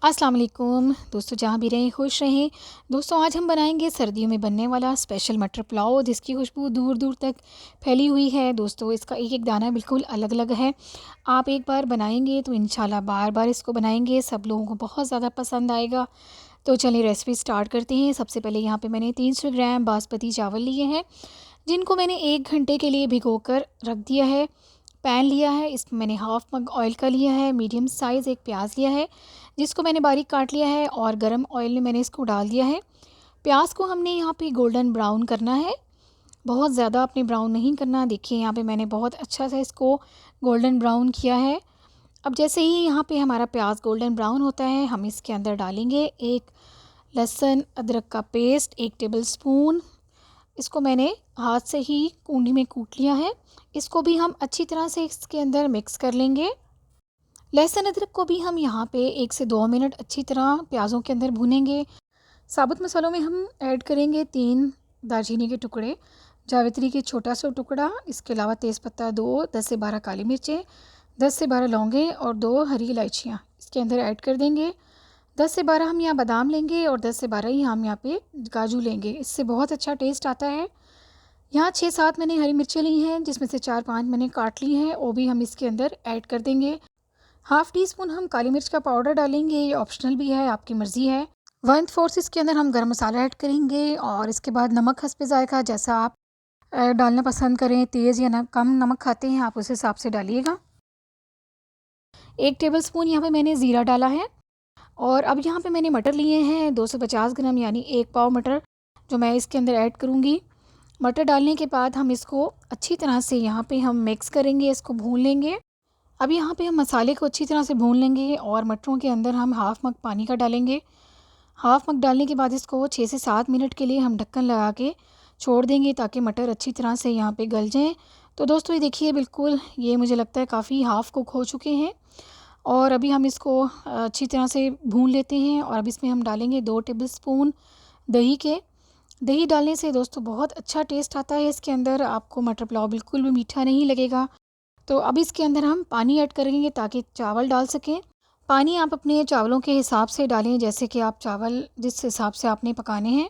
अस्सलाम वालेकुम दोस्तों, जहाँ भी रहें खुश रहें। दोस्तों आज हम बनाएंगे सर्दियों में बनने वाला स्पेशल मटर पुलाव, जिसकी खुशबू दूर दूर तक फैली हुई है। दोस्तों इसका एक एक दाना बिल्कुल अलग अलग है। आप एक बार बनाएंगे तो इंशाल्लाह बार बार इसको बनाएंगे, सब लोगों को बहुत ज़्यादा पसंद आएगा। तो चलिए रेसिपी स्टार्ट करते हैं। सबसे पहले यहाँ पर मैंने 300 ग्राम बासमती चावल लिए हैं, जिनको मैंने 1 घंटे के लिए भिगो कर रख दिया है। पैन लिया है, इसमें मैंने हाफ़ मग ऑयल का लिया है। मीडियम साइज़ एक प्याज लिया है, जिसको मैंने बारीक काट लिया है, और गरम ऑयल में मैंने इसको डाल दिया है। प्याज को हमने यहाँ पे गोल्डन ब्राउन करना है, बहुत ज़्यादा आपने ब्राउन नहीं करना। देखिए यहाँ पे मैंने बहुत अच्छा सा इसको गोल्डन ब्राउन किया है। अब जैसे ही यहाँ पे हमारा प्याज गोल्डन ब्राउन होता है, हम इसके अंदर डालेंगे एक लहसुन अदरक का पेस्ट 1 टेबल स्पून। इसको मैंने हाथ से ही कूंडी में कूट लिया है। इसको भी हम अच्छी तरह से इसके अंदर मिक्स कर लेंगे। लहसुन अदरक को भी हम यहाँ पे 1 से 2 मिनट अच्छी तरह प्याज़ों के अंदर भूनेंगे। साबुत मसालों में हम ऐड करेंगे 3 दालचीनी के टुकड़े, जावित्री के छोटा सा टुकड़ा, इसके अलावा तेज़पत्ता 2, 10 से 12 काली मिर्चें, 10 से 12 लौंगे और 2 हरी इलायचियाँ इसके अंदर ऐड कर देंगे। 10 से 12 हम यहाँ बादाम लेंगे और 10 से 12 ही हम यहाँ पे काजू लेंगे, इससे बहुत अच्छा टेस्ट आता है। यहाँ 6-7 मैंने हरी मिर्चें ली हैं, जिसमें से 4-5 मैंने काट ली हैं, वो भी हम इसके अंदर ऐड कर देंगे। हाफ़ टी स्पून हम काली मिर्च का पाउडर डालेंगे, ये ऑप्शनल भी है, आपकी मर्ज़ी है। 1/4 इसके अंदर हम गरम मसाला ऐड करेंगे, और इसके बाद नमक हस्बे ज़ायक़ा, जैसा आप डालना पसंद करें, तेज़ या कम नमक खाते हैं आप उस हिसाब से डालिएगा। 1 टेबल स्पून यहाँ पे मैंने ज़ीरा डाला है। और अब यहाँ पे मैंने मटर लिए हैं 250 ग्राम, यानी 1 पाव मटर, जो मैं इसके अंदर ऐड करूँगी। मटर डालने के बाद हम इसको अच्छी तरह से यहाँ पे हम मिक्स करेंगे, इसको भून लेंगे। अब यहाँ पे हम मसाले को अच्छी तरह से भून लेंगे, और मटरों के अंदर हम हाफ़ मग पानी का डालेंगे। हाफ़ मग डालने के बाद इसको 6 से 7 मिनट के लिए हम ढक्कन लगा के छोड़ देंगे, ताकि मटर अच्छी तरह से यहाँ पे गल जाएँ। तो दोस्तों ये देखिए, बिल्कुल ये मुझे लगता है काफ़ी हाफ़ कुक हो चुके हैं, और अभी हम इसको अच्छी तरह से भून लेते हैं। और अब इसमें हम डालेंगे 2 टेबल स्पून दही के। दही डालने से दोस्तों बहुत अच्छा टेस्ट आता है इसके अंदर, आपको मटर पुलाव बिल्कुल भी मीठा नहीं लगेगा। तो अब इसके अंदर हम पानी ऐड करेंगे, ताकि चावल डाल सकें। पानी आप अपने चावलों के हिसाब से डालें, जैसे कि आप चावल जिस हिसाब से आपने पकाने हैं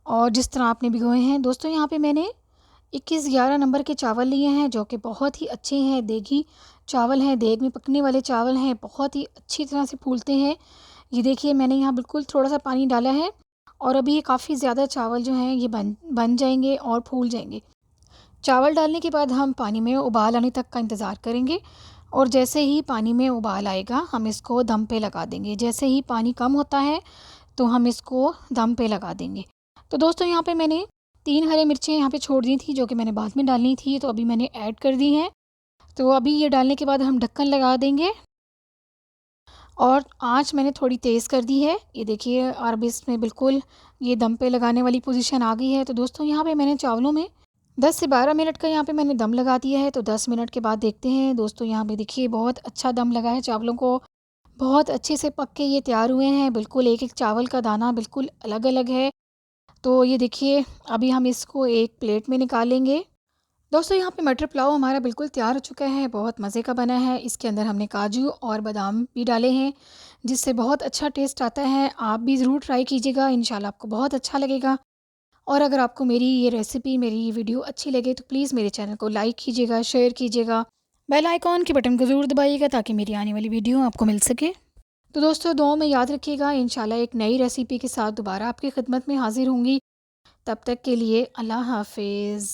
और जिस तरह आपने भिगोए हैं। दोस्तों यहाँ पे मैंने 21-11 नंबर के चावल लिए हैं, जो कि बहुत ही अच्छे हैं, देगी चावल हैं, देग में पकने वाले चावल हैं, बहुत ही अच्छी तरह से फूलते हैं। ये देखिए मैंने यहाँ बिल्कुल थोड़ा सा पानी डाला है, और अभी ये काफ़ी ज़्यादा चावल जो हैं ये बन जाएंगे और फूल जाएंगे। चावल डालने के बाद हम पानी में उबाल आने तक का इंतज़ार करेंगे, और जैसे ही पानी में उबाल आएगा हम इसको दम पे लगा देंगे। जैसे ही पानी कम होता है तो हम इसको दम पे लगा देंगे। तो दोस्तों यहाँ पे मैंने 3 हरी मिर्चें यहाँ पे छोड़ दी थी, जो कि मैंने बाद में डालनी थी, तो अभी मैंने ऐड कर दी हैं। तो अभी ये डालने के बाद हम ढक्कन लगा देंगे, और आँच मैंने थोड़ी तेज़ कर दी है। ये देखिए, और अब इसमें बिल्कुल ये दम पे लगाने वाली पोजीशन आ गई है। तो दोस्तों यहाँ पे मैंने चावलों में 10 से 12 मिनट का यहाँ पे मैंने दम लगा दिया है। तो 10 मिनट के बाद देखते हैं। दोस्तों यहाँ पे देखिए बहुत अच्छा दम लगा है चावलों को, बहुत अच्छे से पक के ये तैयार हुए हैं। बिल्कुल एक एक चावल का दाना बिल्कुल अलग अलग है। तो ये देखिए, अभी हम इसको एक प्लेट में निकालेंगे। दोस्तों यहाँ पे मटर पुलाव हमारा बिल्कुल तैयार हो चुका है, बहुत मज़े का बना है। इसके अंदर हमने काजू और बादाम भी डाले हैं, जिससे बहुत अच्छा टेस्ट आता है। आप भी ज़रूर ट्राई कीजिएगा, इंशाल्लाह आपको बहुत अच्छा लगेगा। और अगर आपको मेरी ये रेसिपी, मेरी ये वीडियो अच्छी लगे तो प्लीज़ मेरे चैनल को लाइक कीजिएगा, शेयर कीजिएगा, बेल आइकॉन के बटन को ज़रूर दबाइएगा, ताकि मेरी आने वाली वीडियो आपको मिल सके। तो दोस्तों दुआओं में याद रखिएगा, इंशाल्लाह एक नई रेसिपी के साथ दोबारा आपकी खिदमत में हाजिर होंगी। तब तक के लिए अल्लाह हाफिज़।